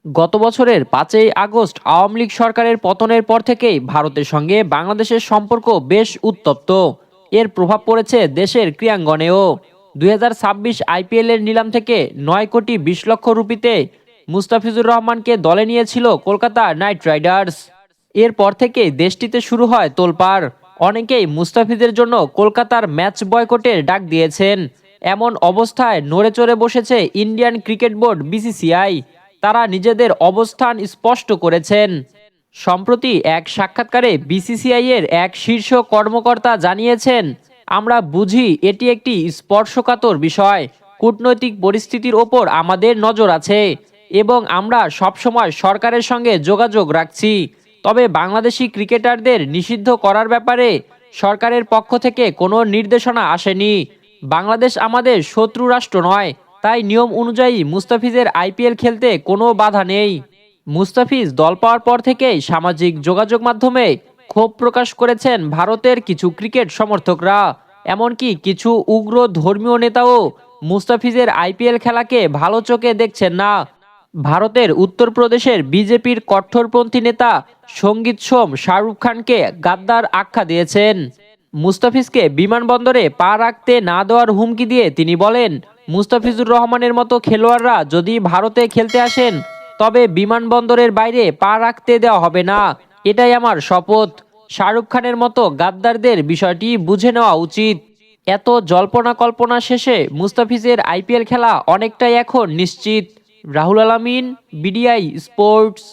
গত বছরের ৫ই আগস্ট আওয়ামী লীগ সরকারের পতনের পর থেকেই ভারতের সঙ্গে বাংলাদেশের সম্পর্ক বেশ উত্তপ্ত। এর প্রভাব পড়েছে দেশের ক্রীড়াঙ্গনেও। ২০২৬ আইপিএলের নিলাম থেকে ৯ কোটি ২০ লক্ষ রুপিতে মুস্তাফিজুর রহমানকে দলে নিয়েছিল কলকাতা নাইট রাইডার্স। এরপর থেকেই দেশটিতে শুরু হয় তোলপাড়। অনেকেই মুস্তাফিজের জন্য কলকাতার ম্যাচ বয়কটের ডাক দিয়েছেন। এমন অবস্থায় নড়েচড়ে বসেছে ইন্ডিয়ান ক্রিকেট বোর্ড বিসিসিআই। তারা নিজেদের অবস্থান স্পষ্ট করেছেন। সম্প্রতি এক সাক্ষাৎকারে বিসিসিআই এর এক শীর্ষ কর্মকর্তা জানিয়েছেন, আমরা বুঝি এটি একটি স্পর্শকাতর বিষয়। কূটনৈতিক পরিস্থিতির ওপর আমাদের নজর আছে এবং আমরা সবসময় সরকারের সঙ্গে যোগাযোগ রাখছি। তবে বাংলাদেশি ক্রিকেটারদের নিষিদ্ধ করার ব্যাপারে সরকারের পক্ষ থেকে কোনো নির্দেশনা আসেনি। বাংলাদেশ আমাদের শত্রু রাষ্ট্র নয়, তাই নিয়ম অনুযায়ী মুস্তাফিজের আইপিএল খেলতে কোনো বাধা নেই। মুস্তাফিজ দল পাওয়ার পর থেকেই সামাজিক যোগাযোগ মাধ্যমে ক্ষোভ প্রকাশ করেছেন ভারতের কিছু ক্রিকেট সমর্থকরা। এমনকি কিছু উগ্র ধর্মীয় নেতাও মুস্তাফিজের আইপিএল খেলাকে ভালো চোখে দেখছেন না। ভারতের উত্তরপ্রদেশের বিজেপির কট্টরপন্থী নেতা সঙ্গীত সোম শাহরুখ খানকে গাদ্দার আখ্যা দিয়েছেন। মুস্তাফিজকে বিমানবন্দরে পা রাখতে না দেওয়ার হুমকি দিয়ে তিনি বলেন, মুস্তাফিজুর রহমানের মতো খেলোয়াড়রা যদি ভারতে খেলতে আসেন তবে বিমানবন্দরের বাইরে পা রাখতে দেওয়া হবে না, এটাই আমার শপথ। শাহরুখ খানের মতো গাদ্দারদের বিষয়টি বুঝে নেওয়া উচিত। এত জল্পনা কল্পনা শেষে মুস্তাফিজের আইপিএল খেলা অনেকটাই এখন নিশ্চিত। রাহুল আলামিন, বিডিআই স্পোর্টস।